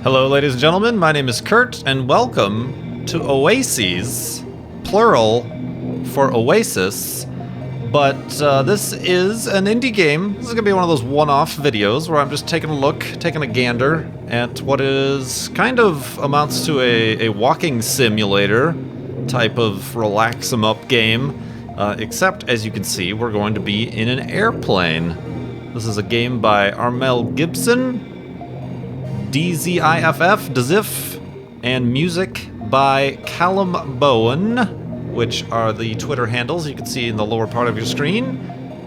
Hello, ladies and gentlemen, my name is Kurt, and welcome to Oases, plural for Oasis, but this is an indie game. This is going to be one of those one-off videos where I'm just taking a gander at what is kind of amounts to a walking simulator type of relax-em-up game, except, as you can see, we're going to be in an airplane. This is a game by Armel Gibson, DZIFF, and music by Callum Bowen, which are the Twitter handles you can see in the lower part of your screen.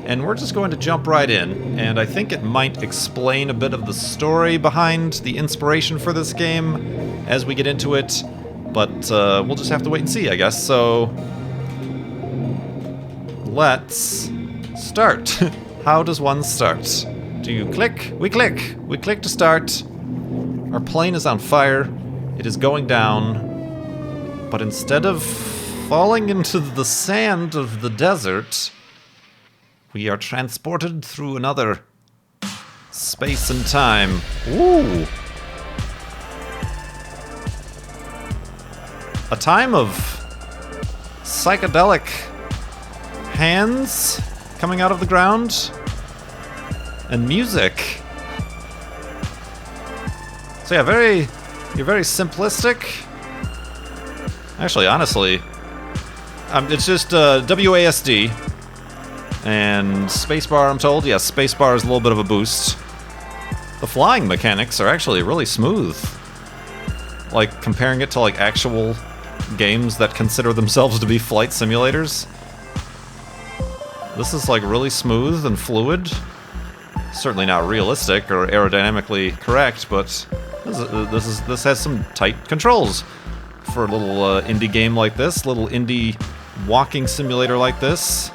And we're just going to jump right in, and I think it might explain a bit of the story behind the inspiration for this game as we get into it, but we'll just have to wait and see, I guess. So let's start. How does one start? Do you click? We click. We click to start. Our plane is on fire. It is going down. But instead of falling into the sand of the desert, we are transported through another space and time. Ooh. A time of psychedelic hands coming out of the ground and music. So yeah, you're very simplistic. Actually, honestly, it's just WASD and spacebar, I'm told. Yeah, spacebar is a little bit of a boost. The flying mechanics are actually really smooth. Like, comparing it to like actual games that consider themselves to be flight simulators. This is like really smooth and fluid. Certainly not realistic or aerodynamically correct, but this has some tight controls for a little indie game like this, little indie walking simulator like this.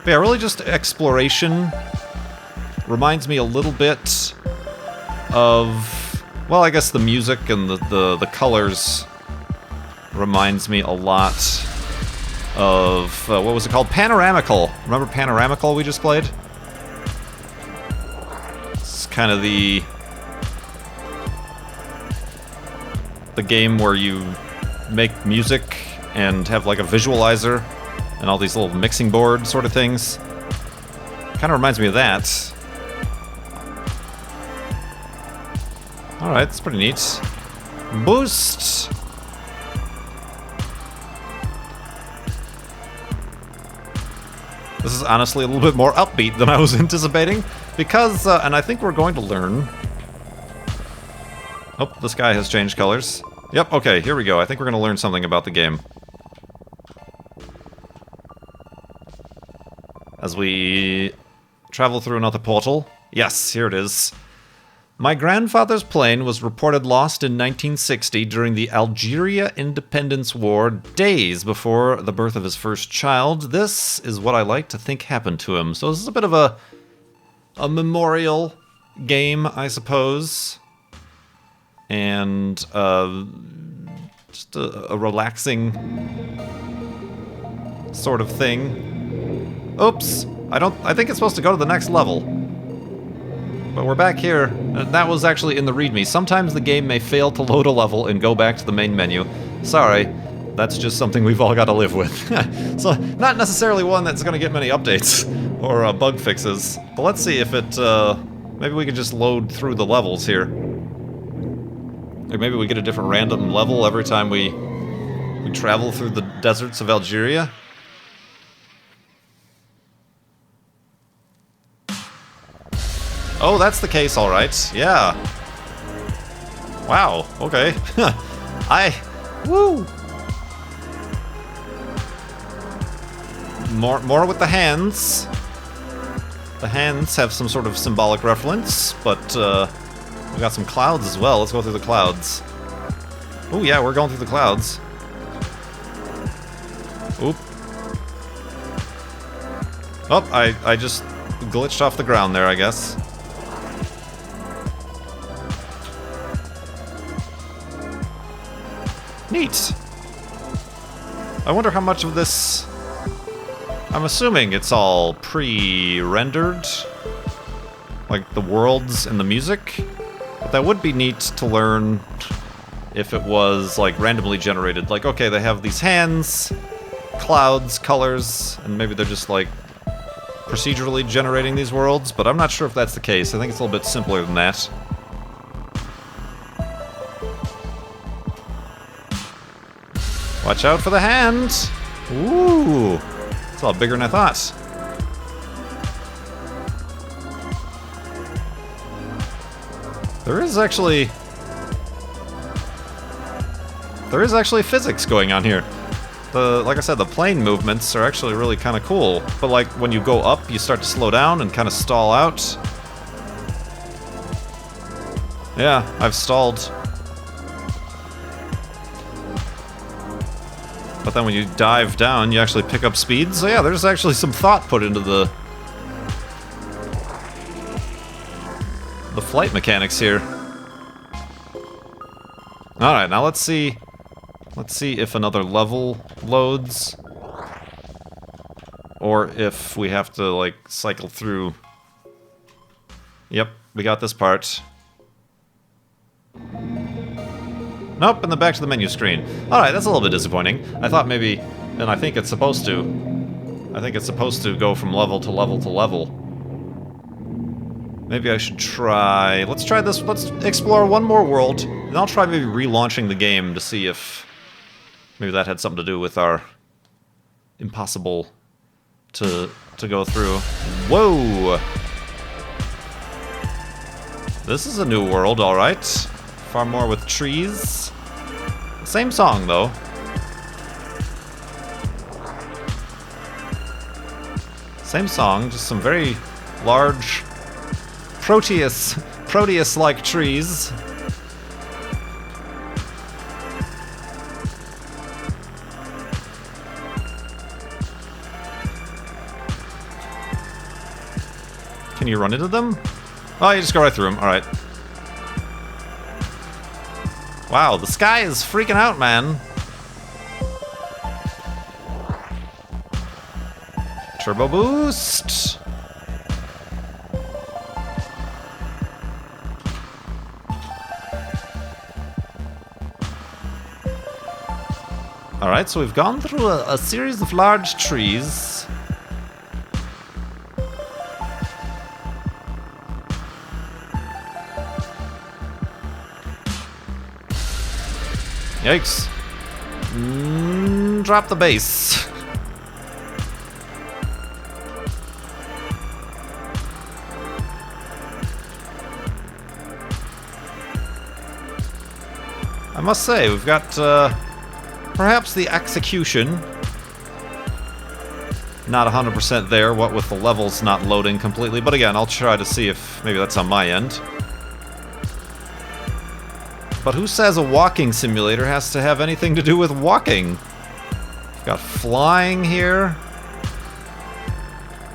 But yeah, really just exploration. Reminds me a little bit of, well, I guess the music and the colors reminds me a lot of, what was it called? Panoramical. Remember Panoramical we just played? It's kind of the game where you make music and have like a visualizer and all these little mixing board sort of things. Kind of reminds me of that. Alright, that's pretty neat. Boost! This is honestly a little bit more upbeat than I was anticipating, because, and I think we're going to learn... Oh, the sky has changed colors. Yep, okay, here we go. I think we're going to learn something about the game. As we travel through another portal. Yes, here it is. My grandfather's plane was reported lost in 1960 during the Algeria Independence War, days before the birth of his first child. This is what I like to think happened to him. So this is a bit of a memorial game, I suppose. And just a relaxing sort of thing. Oops! I think it's supposed to go to the next level. But we're back here. That was actually in the README. Sometimes the game may fail to load a level and go back to the main menu. Sorry, that's just something we've all got to live with. So, not necessarily one that's going to get many updates or bug fixes. But let's see if it, maybe we could just load through the levels here. Or maybe we get a different random level every time we travel through the deserts of Algeria. Oh, that's the case, alright. Yeah. Wow, okay. Woo! More with the hands. The hands have some sort of symbolic reference, but, we got some clouds as well. Let's go through the clouds. Oh yeah, we're going through the clouds. Oop. Oh, I just glitched off the ground there, I guess. Neat. I wonder how much of this... I'm assuming it's all pre-rendered. Like the worlds and the music. But that would be neat to learn if it was, like, randomly generated. Like, okay, they have these hands, clouds, colors, and maybe they're just, like, procedurally generating these worlds, but I'm not sure if that's the case. I think it's a little bit simpler than that. Watch out for the hand! Ooh! It's a lot bigger than I thought. There is actually physics going on here. Like I said, the plane movements are actually really kind of cool. But like when you go up, you start to slow down and kind of stall out. Yeah, I've stalled. But then when you dive down, you actually pick up speed. So yeah, there's actually some thought put into the flight mechanics here. Alright, now let's see if another level loads. Or if we have to, like, cycle through. Yep, we got this part. Nope, and then back to the menu screen. Alright, that's a little bit disappointing. I thought maybe, and I think it's supposed to. I think it's supposed to go from level to level to level. Maybe I should try... Let's try this. Let's explore one more world. And I'll try maybe relaunching the game to see if... Maybe that had something to do with our... Impossible to go through. Whoa! This is a new world, alright. Far more with trees. Same song, though. Same song, just some very large Proteus-like trees. Can you run into them? Oh, you just go right through them. Alright. Wow, the sky is freaking out, man. Turbo boost. Alright, so we've gone through a series of large trees. Yikes. Drop the base. I must say, we've got perhaps the execution not 100% there, what with the levels not loading completely, but again, I'll try to see if maybe that's on my end. But who says a walking simulator has to have anything to do with walking? We've got flying here.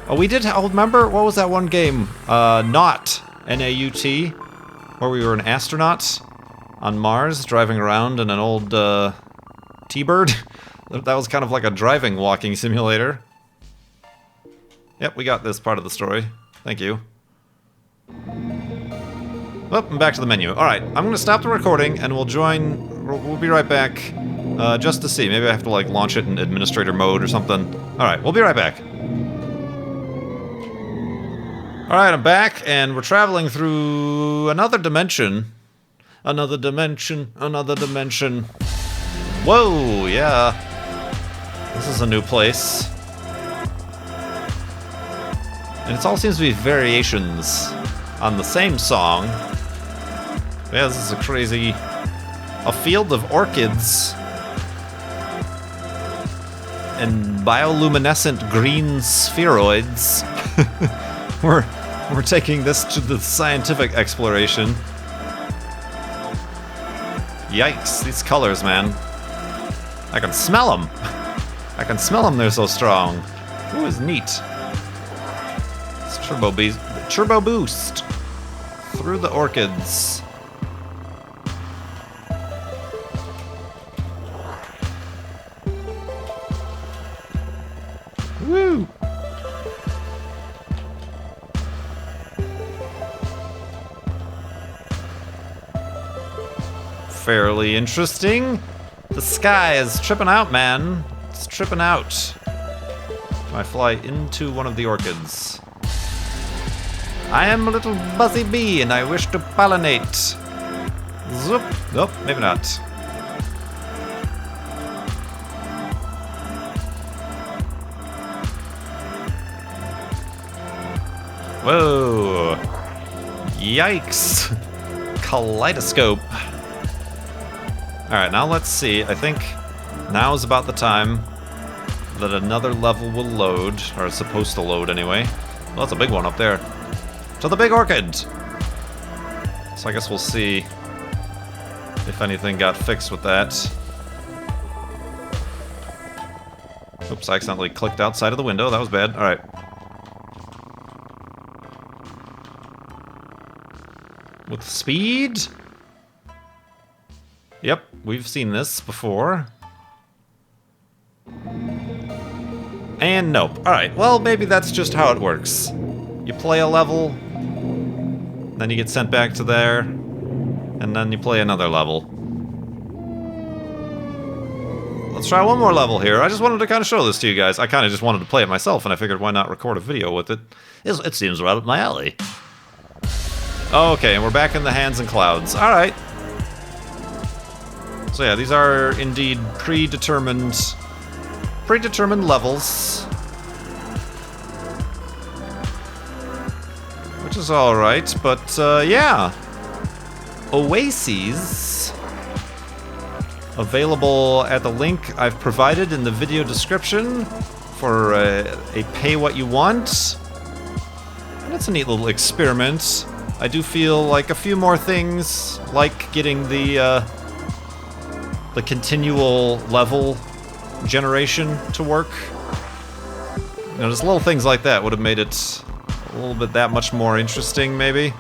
Oh, we did. Oh, remember, what was that one game? Naut, N-A-U-T, where we were an astronaut on Mars, driving around in an old T-Bird. That was kind of like a driving walking simulator. Yep, we got this part of the story. Thank you. Oh, and back to the menu. Alright, I'm gonna stop the recording and we'll be right back, just to see. Maybe I have to, like, launch it in administrator mode or something. Alright, we'll be right back. Alright, I'm back, and we're traveling through another dimension. Another dimension, another dimension. Whoa, yeah. This is a new place. And it all seems to be variations on the same song. Yeah, this is a crazy... A field of orchids and bioluminescent green spheroids. We're taking this to the scientific exploration. Yikes, these colors, man. I can smell them. I can smell them, they're so strong. Ooh, it's neat. It's turbo boost through the orchids. Woo! fairly interesting. The sky is tripping out, man. It's tripping out. I fly into one of the orchids. I am a little buzzy bee and I wish to pollinate. Zoop. Nope, maybe not. Whoa. Yikes. Kaleidoscope. Alright, now let's see. I think now is about the time that another level will load, or it's supposed to load anyway. Well, that's a big one up there. To the big orchid! So I guess we'll see if anything got fixed with that. Oops, I accidentally clicked outside of the window. That was bad. Alright. With speed? Yep, we've seen this before. And nope. Alright, well, maybe that's just how it works. You play a level, then you get sent back to there, and then you play another level. Let's try one more level here. I just wanted to kind of show this to you guys. I kind of just wanted to play it myself, and I figured why not record a video with it. It seems right up my alley. Okay, and we're back in the hands and clouds. Alright. So yeah, these are indeed predetermined levels. Which is alright, but yeah. Oases. Available at the link I've provided in the video description for a pay what you want. And it's a neat little experiment. I do feel like a few more things, like getting the continual level generation to work. You know, just little things like that would have made it a little bit that much more interesting, maybe.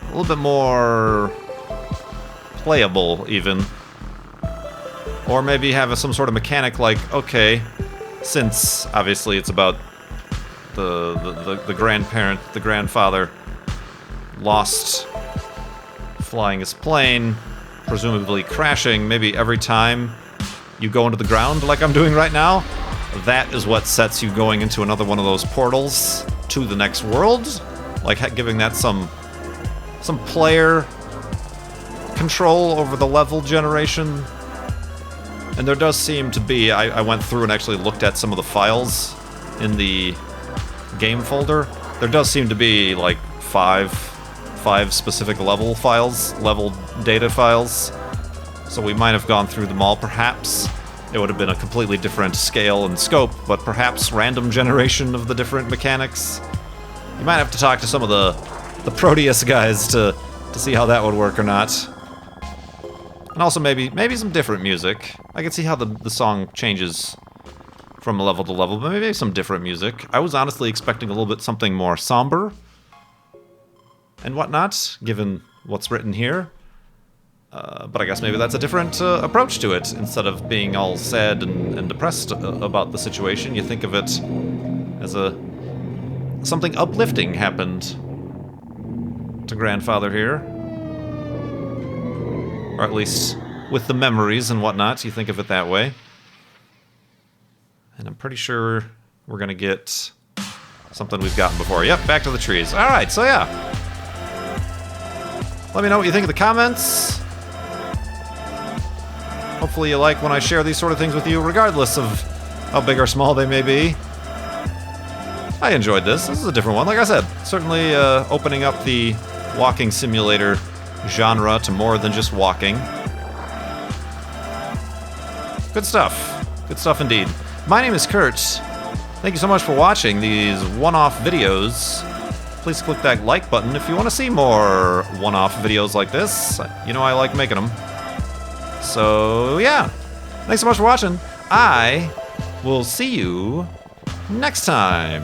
A little bit more playable, even. Or maybe have some sort of mechanic like, okay, since obviously it's about the grandparent, the grandfather lost flying his plane, presumably crashing, maybe every time you go into the ground like I'm doing right now, that is what sets you going into another one of those portals to the next world, like giving that some player control over the level generation. And there does seem to be, I went through and actually looked at some of the files in the game folder. There does seem to be like five specific level files, level data files. So we might have gone through them all, perhaps. It would have been a completely different scale and scope, but perhaps random generation of the different mechanics. You might have to talk to some of the Proteus guys to see how that would work or not. And also maybe some different music. I can see how the song changes from level to level, but maybe some different music. I was honestly expecting a little bit something more somber and whatnot, given what's written here. But I guess maybe that's a different approach to it. Instead of being all sad and depressed about the situation, you think of it as something uplifting happened to Grandfather here. Or at least with the memories and whatnot, you think of it that way. And I'm pretty sure we're gonna get something we've gotten before. Yep, back to the trees. Alright, so yeah. Let me know what you think in the comments. Hopefully you like when I share these sort of things with you, regardless of how big or small they may be. I enjoyed this. This is a different one. Like I said, certainly opening up the walking simulator genre to more than just walking. Good stuff. Good stuff indeed. My name is Kurt. Thank you so much for watching these one-off videos. Please click that like button if you want to see more one-off videos like this. You know I like making them. So, yeah. Thanks so much for watching. I will see you next time.